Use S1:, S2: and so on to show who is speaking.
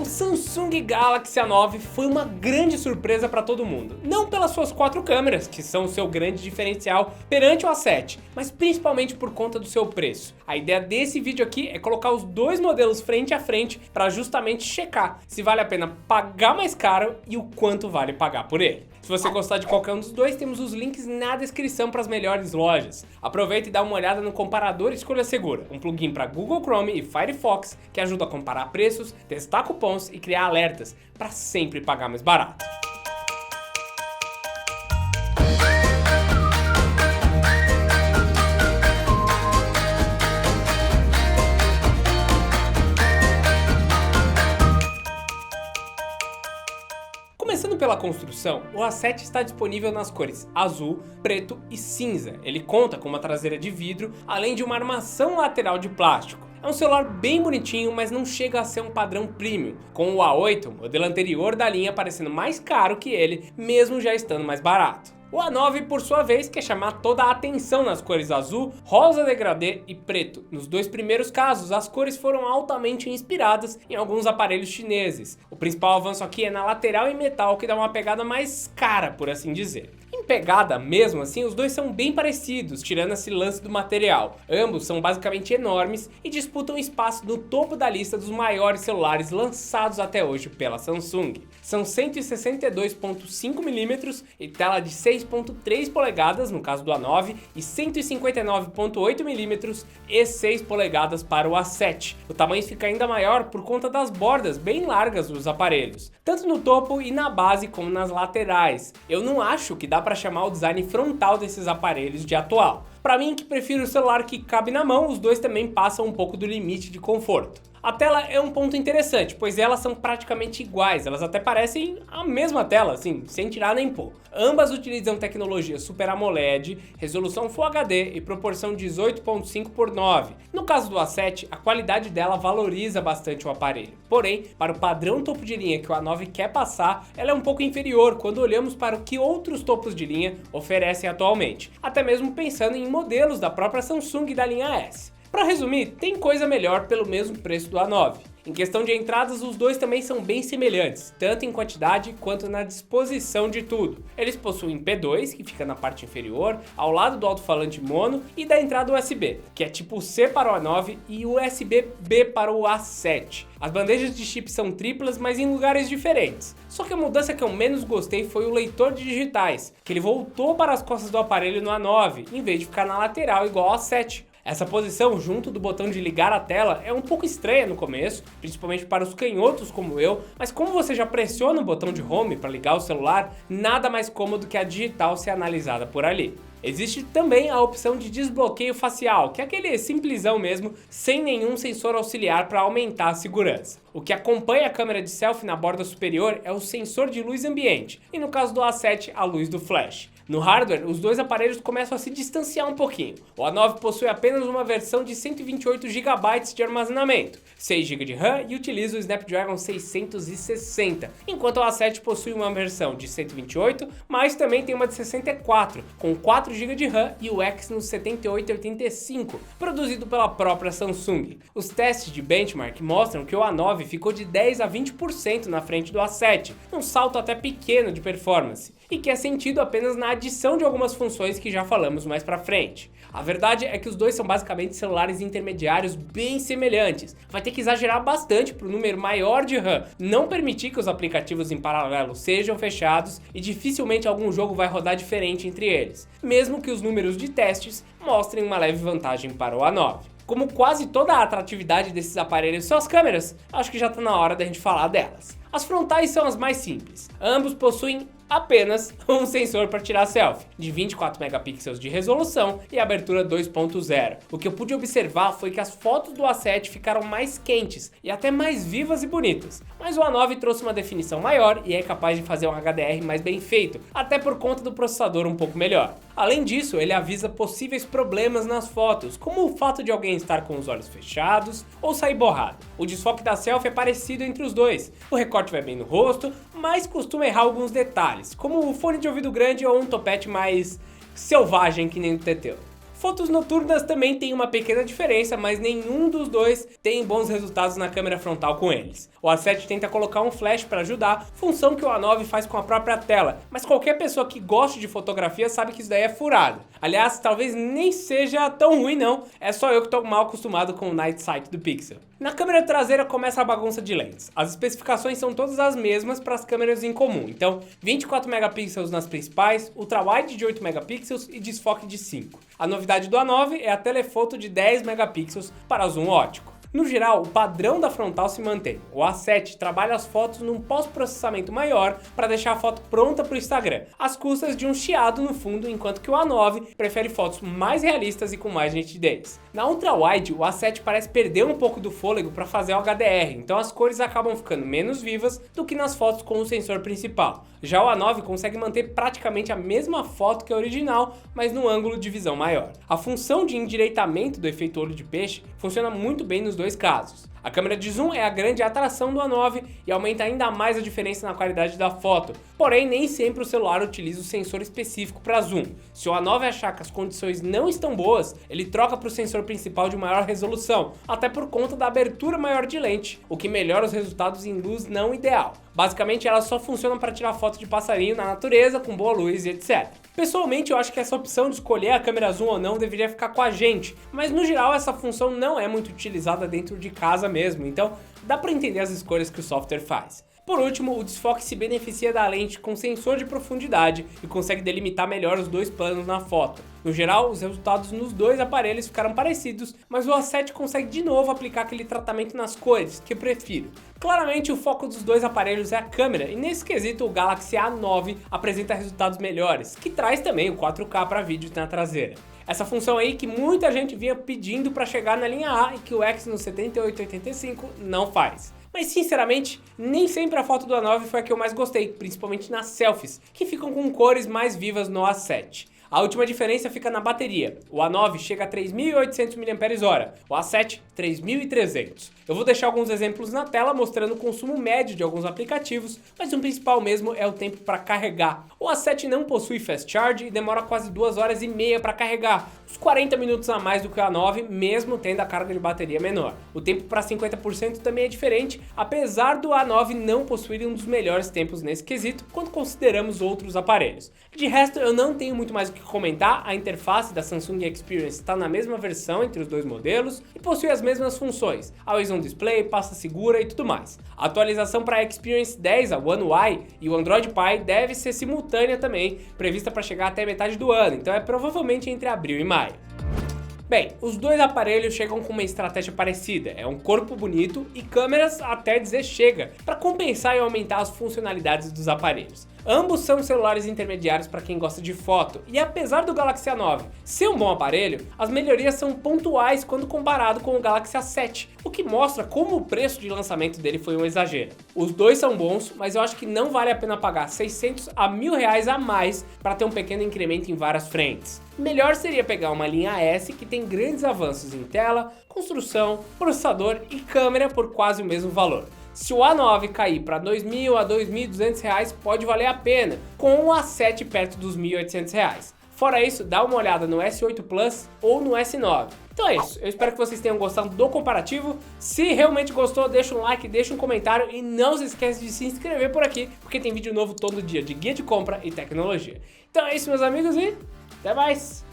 S1: Samsung Galaxy A9 foi uma grande surpresa para todo mundo. Não pelas suas 4 câmeras, que são o seu grande diferencial perante o A7, mas principalmente por conta do seu preço. A ideia desse vídeo aqui é colocar os dois modelos frente a frente para justamente checar se vale a pena pagar mais caro e o quanto vale pagar por ele. Se você gostar de qualquer um dos dois, temos os links na descrição para as melhores lojas. Aproveita e dá uma olhada no comparador Escolha Segura, um plugin para Google Chrome e Firefox que ajuda a comparar preços, testar cupons e criar alertas para sempre pagar mais barato. Começando pela construção, o A7 está disponível nas cores azul, preto e cinza. Ele conta com uma traseira de vidro, além de uma armação lateral de plástico. É um celular bem bonitinho, mas não chega a ser um padrão premium, com o A8, modelo anterior da linha, parecendo mais caro que ele, mesmo já estando mais barato. O A9, por sua vez, quer chamar toda a atenção nas cores azul, rosa degradê e preto. Nos dois primeiros casos, as cores foram altamente inspiradas em alguns aparelhos chineses. O principal avanço aqui é na lateral em metal, que dá uma pegada mais cara, por assim dizer. Em pegada, mesmo assim, os dois são bem parecidos, tirando esse lance do material. Ambos são basicamente enormes e disputam espaço no topo da lista dos maiores celulares lançados até hoje pela Samsung. São 162.5mm e tela de 6.3 polegadas no caso do A9 e 159.8mm e 6 polegadas para o A7. O tamanho fica ainda maior por conta das bordas bem largas dos aparelhos, tanto no topo e na base como nas laterais. Eu não acho que dá para chamar o design frontal desses aparelhos de atual. Para mim, que prefiro o celular que cabe na mão, os dois também passam um pouco do limite de conforto. A tela é um ponto interessante, pois elas são praticamente iguais, elas até parecem a mesma tela, assim, sem tirar nem pôr. Ambas utilizam tecnologia Super AMOLED, resolução Full HD e proporção 18.5:9. No caso do A7, a qualidade dela valoriza bastante o aparelho. Porém, para o padrão topo de linha que o A9 quer passar, ela é um pouco inferior quando olhamos para o que outros topos de linha oferecem atualmente, até mesmo pensando em modelos da própria Samsung da linha S. Para resumir, tem coisa melhor pelo mesmo preço do A9. Em questão de entradas, os dois também são bem semelhantes, tanto em quantidade quanto na disposição de tudo. Eles possuem P2, que fica na parte inferior, ao lado do alto-falante mono, e da entrada USB, que é tipo C para o A9 e USB-B para o A7. As bandejas de chip são triplas, mas em lugares diferentes. Só que a mudança que eu menos gostei foi o leitor de digitais, que ele voltou para as costas do aparelho no A9, em vez de ficar na lateral igual ao A7. Essa posição junto do botão de ligar a tela é um pouco estranha no começo, principalmente para os canhotos como eu, mas como você já pressiona o botão de home para ligar o celular, nada mais cômodo que a digital ser analisada por ali. Existe também a opção de desbloqueio facial, que é aquele simplesão mesmo, sem nenhum sensor auxiliar para aumentar a segurança. O que acompanha a câmera de selfie na borda superior é o sensor de luz ambiente, e no caso do A7, a luz do flash. No hardware, os dois aparelhos começam a se distanciar um pouquinho. O A9 possui apenas uma versão de 128 GB de armazenamento, 6 GB de RAM e utiliza o Snapdragon 660, enquanto o A7 possui uma versão de 128, mas também tem uma de 64, com 4 GB de RAM e o Exynos 7885, produzido pela própria Samsung. Os testes de benchmark mostram que o A9 ficou de 10 a 20% na frente do A7, um salto até pequeno de performance, e que é sentido apenas na adição de algumas funções que já falamos mais pra frente. A verdade é que os dois são basicamente celulares intermediários bem semelhantes. Vai ter que exagerar bastante para o número maior de RAM, não permitir que os aplicativos em paralelo sejam fechados e dificilmente algum jogo vai rodar diferente entre eles, mesmo que os números de testes mostrem uma leve vantagem para o A9. Como quase toda a atratividade desses aparelhos são as câmeras, acho que já está na hora da gente falar delas. As frontais são as mais simples, ambos possuem apenas um sensor para tirar selfie, de 24 megapixels de resolução e abertura 2.0. O que eu pude observar foi que as fotos do A7 ficaram mais quentes e até mais vivas e bonitas, mas o A9 trouxe uma definição maior e é capaz de fazer um HDR mais bem feito, até por conta do processador um pouco melhor. Além disso, ele avisa possíveis problemas nas fotos, como o fato de alguém estar com os olhos fechados ou sair borrado. O desfoque da selfie é parecido entre os dois, o recorte vai bem no rosto, mas costuma errar alguns detalhes, como o fone de ouvido grande ou um topete mais selvagem que nem o Teteu. Fotos noturnas também tem uma pequena diferença, mas nenhum dos dois tem bons resultados na câmera frontal com eles. O A7 tenta colocar um flash para ajudar, função que o A9 faz com a própria tela, mas qualquer pessoa que goste de fotografia sabe que isso daí é furado. Aliás, talvez nem seja tão ruim não, é só eu que tô mal acostumado com o Night Sight do Pixel. Na câmera traseira começa a bagunça de lentes. As especificações são todas as mesmas para as câmeras em comum, então 24 megapixels nas principais, ultrawide de 8 megapixels e desfoque de 5. A novidade do A9 é a telefoto de 10 megapixels para zoom ótico. No geral, o padrão da frontal se mantém. O A7 trabalha as fotos num pós-processamento maior para deixar a foto pronta para o Instagram, às custas de um chiado no fundo, enquanto que o A9 prefere fotos mais realistas e com mais nitidez. Na ultrawide, o A7 parece perder um pouco do fôlego para fazer o HDR, então as cores acabam ficando menos vivas do que nas fotos com o sensor principal. Já o A9 consegue manter praticamente a mesma foto que a original, mas num ângulo de visão maior. A função de endireitamento do efeito olho de peixe funciona muito bem nos dois casos. A câmera de zoom é a grande atração do A9 e aumenta ainda mais a diferença na qualidade da foto, porém nem sempre o celular utiliza o sensor específico para zoom. Se o A9 achar que as condições não estão boas, ele troca para o sensor principal de maior resolução, até por conta da abertura maior de lente, o que melhora os resultados em luz não ideal. Basicamente elas só funcionam para tirar foto de passarinho na natureza, com boa luz e etc. Pessoalmente eu acho que essa opção de escolher a câmera zoom ou não deveria ficar com a gente, mas no geral essa função não é muito utilizada dentro de casa mesmo, então dá para entender as escolhas que o software faz. Por último, o desfoque se beneficia da lente com sensor de profundidade e consegue delimitar melhor os dois planos na foto. No geral, os resultados nos dois aparelhos ficaram parecidos, mas o A7 consegue de novo aplicar aquele tratamento nas cores, que eu prefiro. Claramente o foco dos dois aparelhos é a câmera, e nesse quesito o Galaxy A9 apresenta resultados melhores, que traz também o 4K para vídeos na traseira. Essa função aí que muita gente vinha pedindo para chegar na linha A e que o Exynos 7885 não faz. Mas sinceramente, nem sempre a foto do A9 foi a que eu mais gostei, principalmente nas selfies, que ficam com cores mais vivas no A7. A última diferença fica na bateria. O A9 chega a 3.800 mAh, o A7 3.300. Eu vou deixar alguns exemplos na tela mostrando o consumo médio de alguns aplicativos, mas o principal mesmo é o tempo para carregar. O A7 não possui fast charge e demora quase 2 horas e meia para carregar, uns 40 minutos a mais do que o A9, mesmo tendo a carga de bateria menor. O tempo para 50% também é diferente, apesar do A9 não possuir um dos melhores tempos nesse quesito, quando consideramos outros aparelhos. De resto, eu não tenho muito mais o que comentar. A interface da Samsung Experience está na mesma versão entre os dois modelos e possui as mesmas funções, Always On Display, pasta segura e tudo mais. A atualização para a Experience 10, a One UI e o Android Pie deve ser simultânea também, prevista para chegar até metade do ano, então é provavelmente entre abril e maio. Bem, os dois aparelhos chegam com uma estratégia parecida, é um corpo bonito e câmeras até dizer chega, para compensar e aumentar as funcionalidades dos aparelhos. Ambos são celulares intermediários para quem gosta de foto, e apesar do Galaxy A9 ser um bom aparelho, as melhorias são pontuais quando comparado com o Galaxy A7, o que mostra como o preço de lançamento dele foi um exagero. Os dois são bons, mas eu acho que não vale a pena pagar 600 a R$1.000 a mais para ter um pequeno incremento em várias frentes. Melhor seria pegar uma linha S que tem grandes avanços em tela, construção, processador e câmera por quase o mesmo valor. Se o A9 cair para R$2.000 a R$2.200 pode valer a pena, com o A7 perto dos R$1.800. Fora isso, dá uma olhada no S8 Plus ou no S9. Então é isso, eu espero que vocês tenham gostado do comparativo. Se realmente gostou, deixa um like, deixa um comentário e não se esqueça de se inscrever por aqui, porque tem vídeo novo todo dia de guia de compra e tecnologia. Então é isso, meus amigos, e até mais!